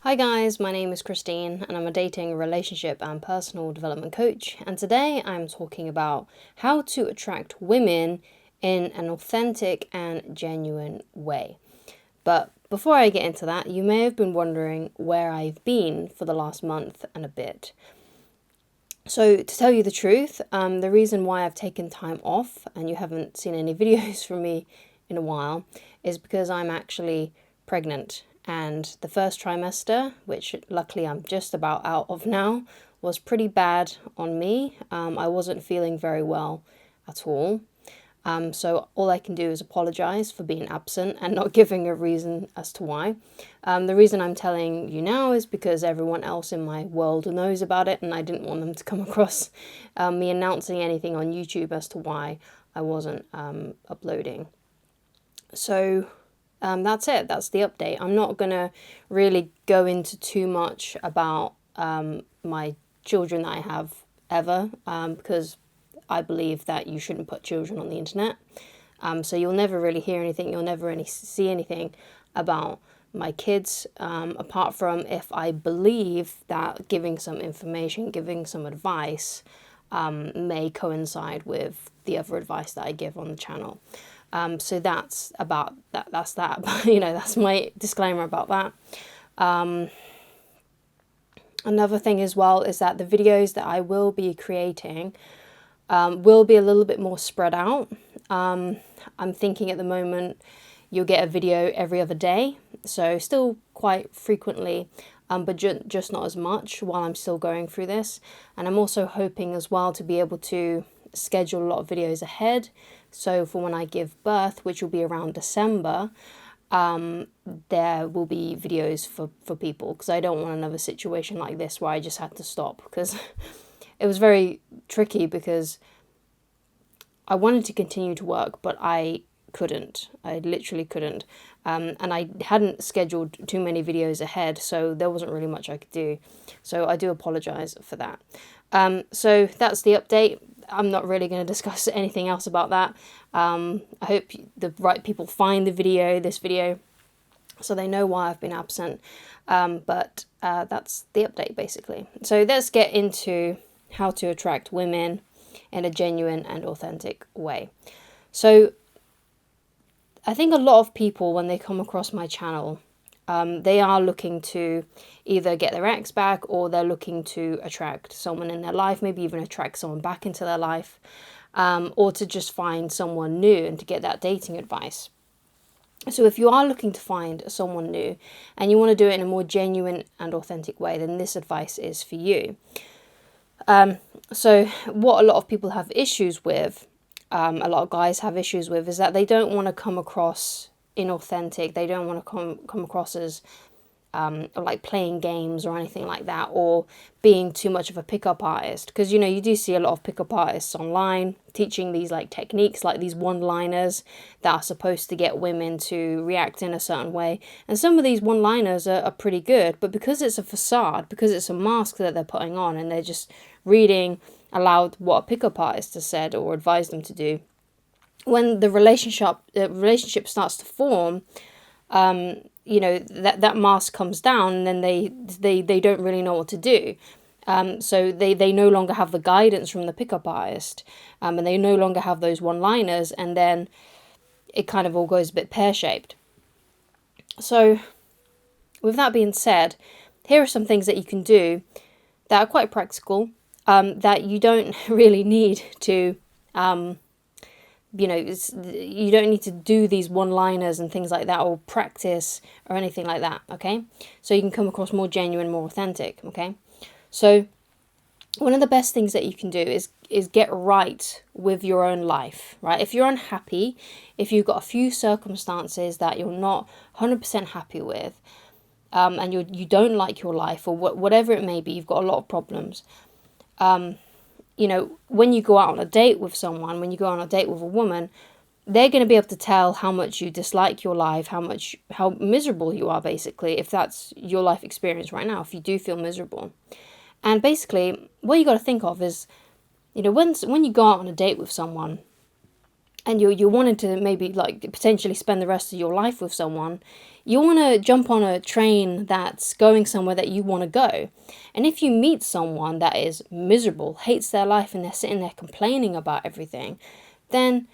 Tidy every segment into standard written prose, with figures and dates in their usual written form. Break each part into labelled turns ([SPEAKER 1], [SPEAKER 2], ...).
[SPEAKER 1] Hi guys, my name is Christine and I'm a dating, relationship and personal development coach, and today I'm talking about how to attract women in an authentic and genuine way. But before I get into that, you may have been wondering where I've been for the last month and a bit. So to tell you the truth, the reason why I've taken time off and you haven't seen any videos from me in a while is because I'm actually pregnant. And the first trimester, which luckily I'm just about out of now, was pretty bad on me. I wasn't feeling very well at all. So all I can do is apologize for being absent and not giving a reason as to why. The reason I'm telling you now is because everyone else in my world knows about it, and I didn't want them to come across me announcing anything on YouTube as to why I wasn't uploading. So that's it. That's the update. I'm not going to really go into too much about my children that I have ever, because I believe that you shouldn't put children on the internet. So you'll never really hear anything. You'll never really see anything about my kids, apart from if I believe that giving some information, giving some advice may coincide with the other advice that I give on the channel. So that's about that. That's that. That's my disclaimer about that. Another thing as well is that the videos that I will be creating will be a little bit more spread out. I'm thinking at the moment you'll get a video every other day, so still quite frequently, but just not as much while I'm still going through this. And I'm also hoping as well to be able to schedule a lot of videos ahead. So for when I give birth, which will be around December, there will be videos for people, because I don't want another situation like this where I just had to stop, because it was very tricky because I wanted to continue to work, but I couldn't. I literally couldn't. And I hadn't scheduled too many videos ahead, so there wasn't really much I could do. So I do apologize for that. So that's the update. I'm not really going to discuss anything else about that. I hope the right people find this video, so they know why I've been absent. But that's the update basically. So let's get into how to attract women in a genuine and authentic way. So I think a lot of people, when they come across my channel, they are looking to either get their ex back, or they're looking to attract someone in their life, maybe even attract someone back into their life, or to just find someone new and to get that dating advice. So if you are looking to find someone new and you want to do it in a more genuine and authentic way, then this advice is for you. So what a lot of people have issues with, a lot of guys have issues with, is that they don't want to come across inauthentic. They don't want to come across as like playing games or anything like that, or being too much of a pickup artist, because you do see a lot of pickup artists online teaching these like techniques, like these one-liners that are supposed to get women to react in a certain way. And some of these one-liners are pretty good, but because it's a facade, because it's a mask that they're putting on, and they're just reading aloud what a pickup artist has said or advised them to do, when the relationship starts to form, that mask comes down, and then they don't really know what to do. So they no longer have the guidance from the pickup artist, and they no longer have those one-liners, and then it kind of all goes a bit pear-shaped. So with that being said, here are some things that you can do that are quite practical, that you don't really need to you don't need to do these one-liners and things like that, or practice or anything like that, okay? So you can come across more genuine, more authentic, okay? So one of the best things that you can do is get right with your own life, right? If you're unhappy, if you've got a few circumstances that you're not 100% happy with, and you don't like your life, or whatever it may be, you've got a lot of problems, when you go out on a date with someone, when you go on a date with a woman, they're going to be able to tell how much you dislike your life, how miserable you are, basically, if that's your life experience right now, if you do feel miserable. And basically, what you got to think of is, when you go out on a date with someone, and you're wanting to maybe like potentially spend the rest of your life with someone, you want to jump on a train that's going somewhere that you want to go. And if you meet someone that is miserable, hates their life, and they're sitting there complaining about everything, then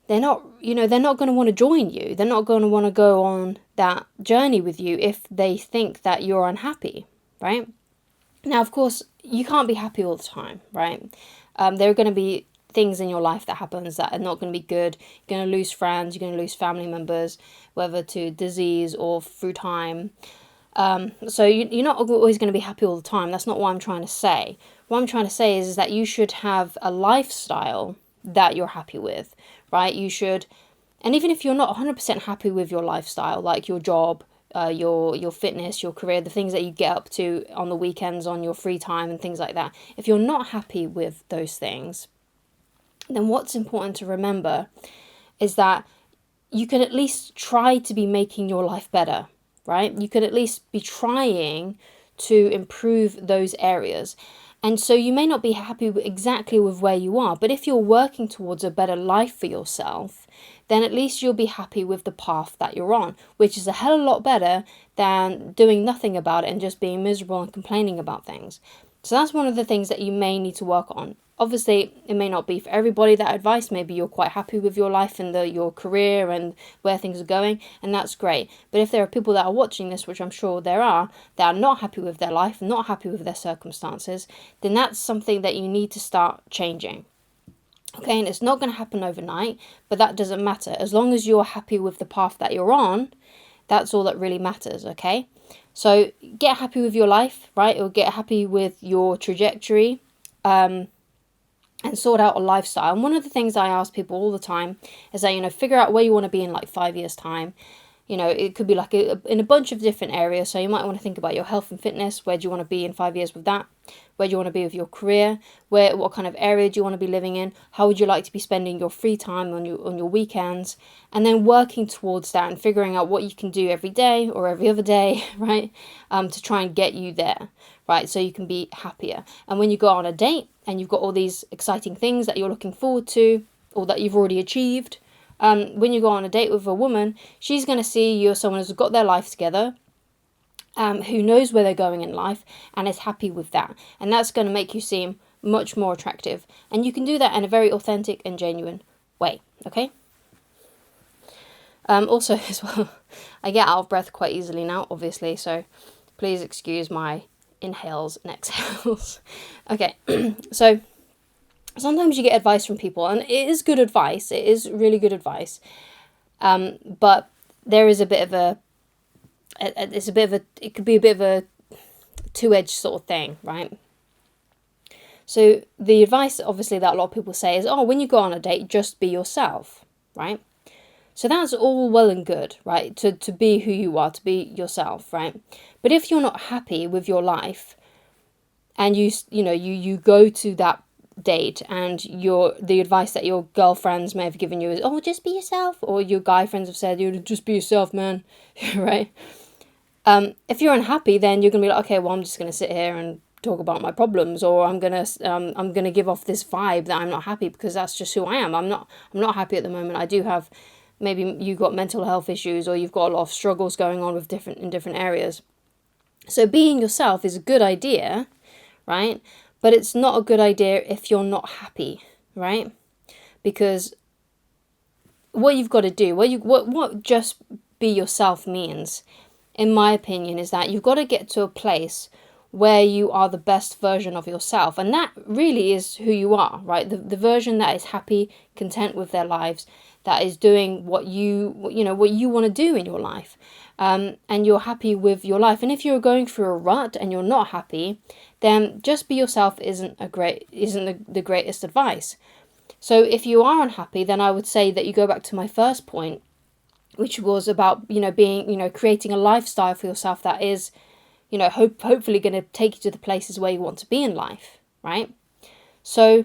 [SPEAKER 1] they're not, they're not going to want to join you. They're not going to want to go on that journey with you if they think that you're unhappy, right? Now, of course, you can't be happy all the time, right? There are going to be things in your life that happens that are not going to be good. You're going to lose friends, you're going to lose family members, whether to disease or through time. So you're not always going to be happy all the time. That's not what I'm trying to say. What I'm trying to say is that you should have a lifestyle that you're happy with, right? You should, and even if you're not 100% happy with your lifestyle, like your job, your fitness, your career, the things that you get up to on the weekends, on your free time and things like that, if you're not happy with those things, then what's important to remember is that you can at least try to be making your life better, right? You could at least be trying to improve those areas. And so you may not be happy exactly with where you are, but if you're working towards a better life for yourself, then at least you'll be happy with the path that you're on, which is a hell of a lot better than doing nothing about it and just being miserable and complaining about things. So that's one of the things that you may need to work on. Obviously, it may not be for everybody, that advice. Maybe you're quite happy with your life and your career and where things are going, and that's great. But if there are people that are watching this, which I'm sure there are, that are not happy with their life, not happy with their circumstances, then that's something that you need to start changing. Okay, and it's not going to happen overnight, but that doesn't matter. As long as you're happy with the path that you're on, that's all that really matters, okay? So get happy with your life, right? Or get happy with your trajectory, and sort out a lifestyle. And one of the things I ask people all the time is that, figure out where you want to be in like 5 years' time. It could be like in a bunch of different areas. So you might want to think about your health and fitness. Where do you want to be in 5 years with that? Where do you want to be with your career? What kind of area do you want to be living in? How would you like to be spending your free time on your weekends? And then working towards that and figuring out what you can do every day or every other day, right? To try and get you there, right? So you can be happier. And when you go on a date and you've got all these exciting things that you're looking forward to or that you've already achieved, when you go on a date with a woman, she's going to see you're someone who's got their life together, who knows where they're going in life and is happy with that. And that's going to make you seem much more attractive. And you can do that in a very authentic and genuine way, okay? Also, as well, I get out of breath quite easily now, obviously, so please excuse my inhales and exhales. Okay, so sometimes you get advice from people, and it is good advice. It is really good advice. But there is a bit of it could be a bit of a two-edged sort of thing, right? So the advice, obviously, that a lot of people say is, when you go on a date, just be yourself, right? So that's all well and good, right? To be who you are, to be yourself, right? But if you're not happy with your life, and you go to that date and the advice that your girlfriends may have given you is, just be yourself, or your guy friends have said, just be yourself, man, right? If you're unhappy, then you're gonna be like, okay, well, I'm just gonna sit here and talk about my problems, or I'm gonna give off this vibe that I'm not happy, because that's just who I am. I'm not happy at the moment. I do have, maybe you've got mental health issues, or you've got a lot of struggles going on with in different areas. So being yourself is a good idea, right? But it's not a good idea if you're not happy, right? Because what you've got to do, what just be yourself means, in my opinion, is that you've got to get to a place where you are the best version of yourself. And that really is who you are, right? The version that is happy, content with their lives, that is doing what you want to do in your life. And you're happy with your life. And if you're going through a rut and you're not happy, then just be yourself isn't the greatest advice. So if you are unhappy, then I would say that you go back to my first point, which was about, being, creating a lifestyle for yourself that is, hopefully going to take you to the places where you want to be in life, right? So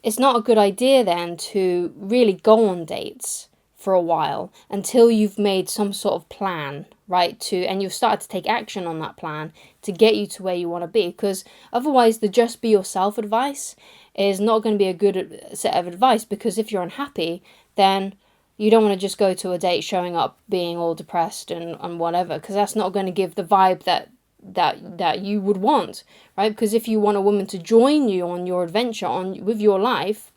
[SPEAKER 1] it's not a good idea then to really go on dates for a while until you've made some sort of plan, right? And you've started to take action on that plan to get you to where you want to be. Because otherwise, the just be yourself advice is not going to be a good set of advice, because if you're unhappy, then you don't want to just go to a date showing up being all depressed and whatever, because that's not going to give the vibe that you would want, right? Because if you want a woman to join you on your adventure with your life,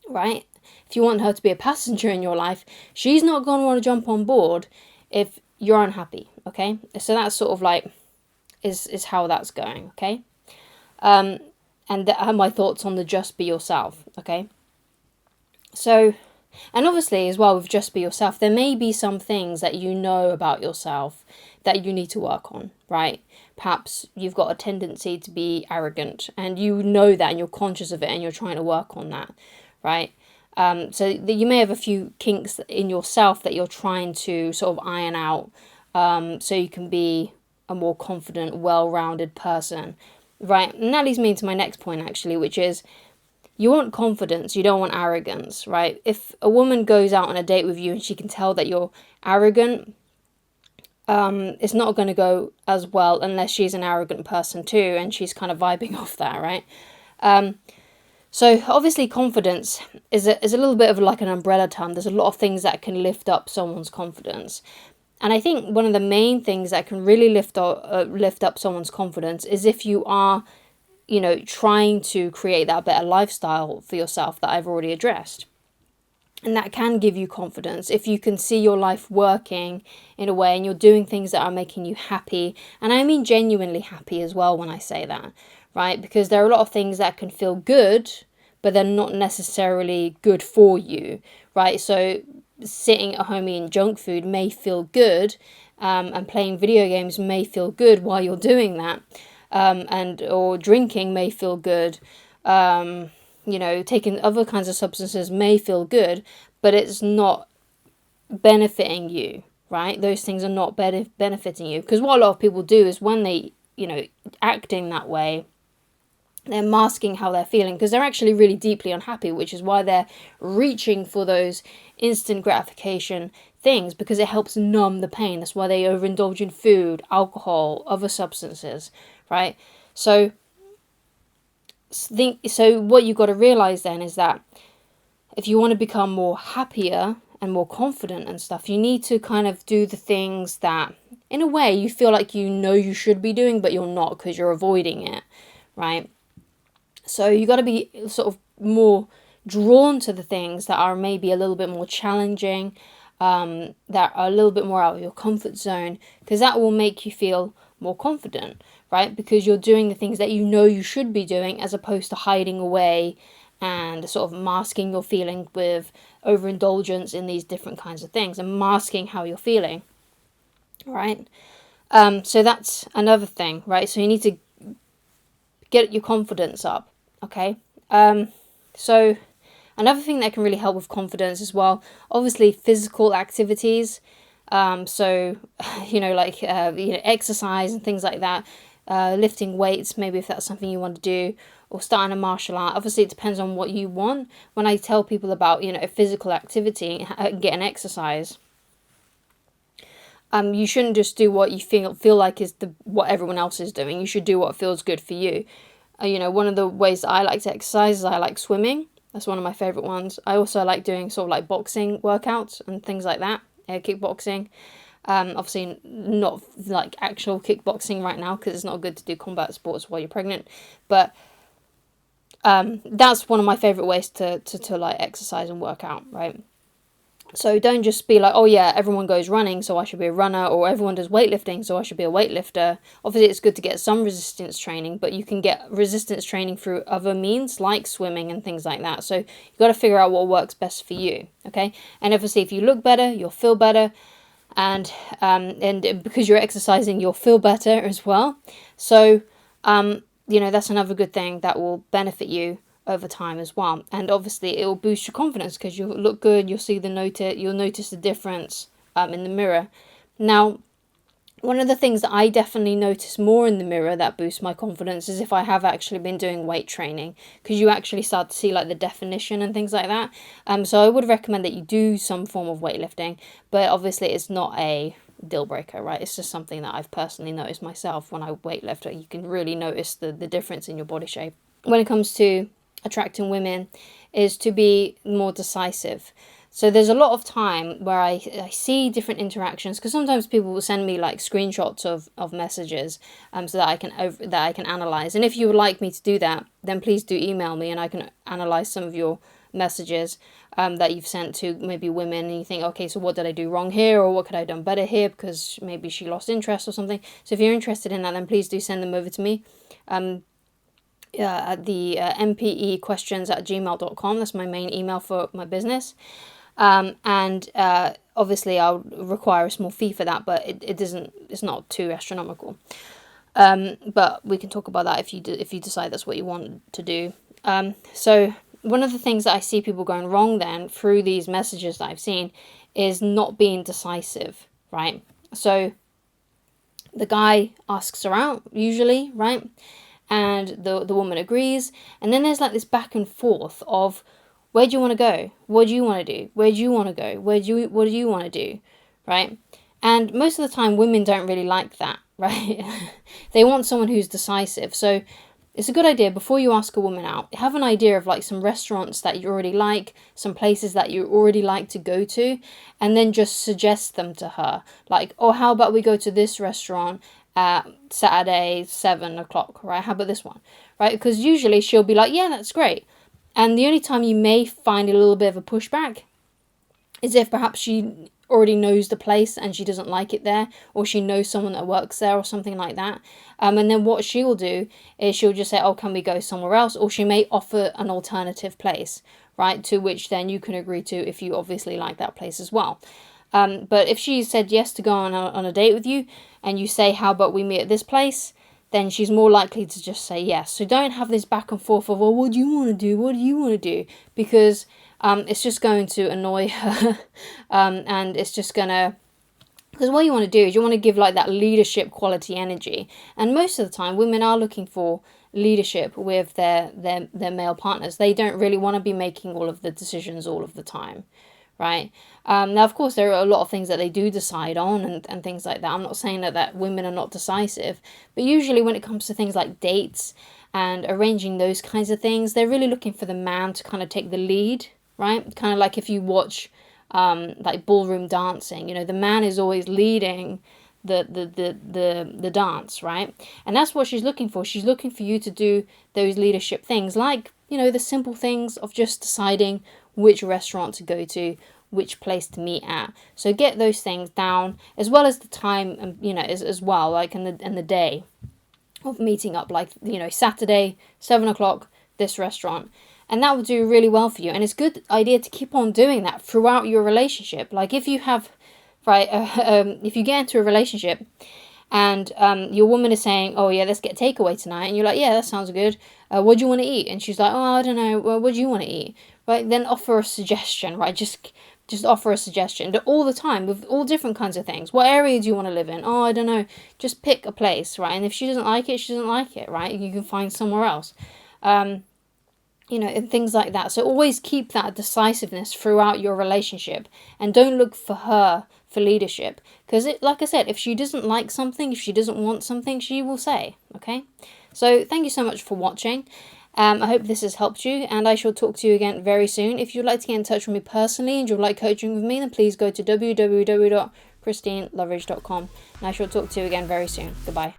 [SPEAKER 1] right? If you want her to be a passenger in your life, she's not going to want to jump on board if you're unhappy, okay? So that's sort of like is how that's going, okay? And that are my thoughts on the just be yourself, okay? So, and obviously as well with just be yourself, there may be some things that you know about yourself that you need to work on, right? Perhaps you've got a tendency to be arrogant and you know that and you're conscious of it and you're trying to work on that, right? So you may have a few kinks in yourself that you're trying to sort of iron out, so you can be a more confident, well-rounded person, right? And that leads me into my next point, actually, which is you want confidence, you don't want arrogance, right? If a woman goes out on a date with you and she can tell that you're arrogant, it's not going to go as well unless she's an arrogant person too and she's kind of vibing off that, right? So obviously confidence is a little bit of like an umbrella term. There's a lot of things that can lift up someone's confidence. And I think one of the main things that can really lift up someone's confidence is if you are, trying to create that better lifestyle for yourself that I've already addressed. And that can give you confidence if you can see your life working in a way and you're doing things that are making you happy. And I mean genuinely happy as well when I say that, right? Because there are a lot of things that can feel good, but they're not necessarily good for you, right? So sitting at home eating junk food may feel good, and playing video games may feel good while you're doing that, or drinking may feel good. Taking other kinds of substances may feel good, but it's not benefiting you, right? Those things are not benefiting you. Because what a lot of people do is when they, acting that way, they're masking how they're feeling because they're actually really deeply unhappy, which is why they're reaching for those instant gratification things, because it helps numb the pain. That's why they overindulge in food, alcohol, other substances, right? So what you've got to realize then is that if you want to become more happier and more confident and stuff, you need to kind of do the things that in a way you feel like you should be doing, but you're not because you're avoiding it, right? So you got to be sort of more drawn to the things that are maybe a little bit more challenging, that are a little bit more out of your comfort zone, because that will make you feel more confident, right? Because you're doing the things that you should be doing, as opposed to hiding away and sort of masking your feeling with overindulgence in these different kinds of things and masking how you're feeling, right? So that's another thing, right? So you need to get your confidence up, okay? So another thing that can really help with confidence as well, obviously physical activities. So, exercise and things like that, lifting weights, maybe if that's something you want to do, or starting a martial art. Obviously, it depends on what you want. When I tell people about, physical activity, get an exercise, you shouldn't just do what you feel like is what everyone else is doing. You should do what feels good for you. One of the ways that I like to exercise is I like swimming. That's one of my favorite ones. I also like doing sort of like boxing workouts and things like that. Kickboxing. Obviously not like actual kickboxing right now because it's not good to do combat sports while you're pregnant. But that's one of my favorite ways to like exercise and work out, right? So don't just be like, oh yeah, everyone goes running, so I should be a runner, or everyone does weightlifting, so I should be a weightlifter. Obviously, it's good to get some resistance training, but you can get resistance training through other means, like swimming and things like that. So you've got to figure out what works best for you, okay? And obviously, if you look better, you'll feel better, and because you're exercising, you'll feel better as well. So, that's another good thing that will benefit you over time as well. And obviously it will boost your confidence because you'll look good, you'll notice the difference in the mirror. Now, One of the things that I definitely notice more in the mirror that boosts my confidence is if I have actually been doing weight training, because you actually start to see like the definition and things like that. So I would recommend that you do some form of weightlifting, but obviously it's not a deal breaker, right? It's just something that I've personally noticed myself when I weightlift. You can really notice the difference in your body shape. When it comes to attracting women, is to be more decisive. So there's a lot of time where I see different interactions, because sometimes people will send me like screenshots of messages, so that I can analyze. And if you would like me to do that, then please do email me, and I can analyze some of your messages that you've sent to maybe women, and you think, okay, so what did I do wrong here, or what could I have done better here, because maybe she lost interest or something. So if you're interested in that, then please do send them over to me. At the mpequestions@gmail.com. That's my main email for my business. Obviously I'll require a small fee for that, but it's not too astronomical. But we can talk about that if you decide that's what you want to do. So one of the things that I see people going wrong then through these messages that I've seen is not being decisive, right? So the guy asks her out usually, right? And the woman agrees, and then there's like this back and forth of, where do you want to go? What do you want to do? Where do you want to go? What do you want to do? Right? And most of the time women don't really like that, right? They want someone who's decisive. So it's a good idea, before you ask a woman out, have an idea of like some restaurants that you already like, some places that you already like to go to, and then just suggest them to her. Like, oh, how about we go to this restaurant Saturday 7 o'clock, right? How about this one, right? Because usually she'll be like, yeah, that's great. And the only time you may find a little bit of a pushback is if perhaps she already knows the place and she doesn't like it there, or she knows someone that works there or something like that. And then what she'll do is she'll just say, oh, can we go somewhere else? Or she may offer an alternative place, right? To which then you can agree to if you obviously like that place as well. But if she said yes to go on a date with you, and you say, how about we meet at this place, then she's more likely to just say yes. So don't have this back and forth of, well, what do you want to do? What do you want to do? Because it's just going to annoy her. And it's just going to... Because what you want to do is you want to give like that leadership quality energy. And most of the time, women are looking for leadership with their male partners. They don't really want to be making all of the decisions all of the time. Right? Now, of course, there are a lot of things that they do decide on and things like that. I'm not saying that women are not decisive, but usually when it comes to things like dates and arranging those kinds of things, they're really looking for the man to kind of take the lead, right? Kind of like if you watch like ballroom dancing, you know, the man is always leading the dance, right? And that's what she's looking for. She's looking for you to do those leadership things, like, you know, the simple things of just deciding which restaurant to go to, which place to meet at. So get those things down, as well as the time, and you know, as well, like in the day of meeting up, like, you know, Saturday 7 o'clock, this restaurant. And that will do really well for you. And it's a good idea to keep on doing that throughout your relationship. Like if you have, right, if you get into a relationship and your woman is saying, oh yeah, let's get takeaway tonight, and you're like, yeah, that sounds good, what do you want to eat? And she's like, oh, I don't know, well, what do you want to eat? Right, then offer a suggestion, right? Just offer a suggestion all the time with all different kinds of things. What area do you want to live in? Oh, I don't know. Just pick a place, right? And if she doesn't like it, she doesn't like it, right? You can find somewhere else. You know, and things like that. So always keep that decisiveness throughout your relationship, and don't look for her for leadership, because like I said, if she doesn't like something, if she doesn't want something, she will say, okay? So thank you so much for watching. I hope this has helped you, and I shall talk to you again very soon. If you'd like to get in touch with me personally and you'd like coaching with me, then please go to www.christineloveridge.com, and I shall talk to you again very soon. Goodbye.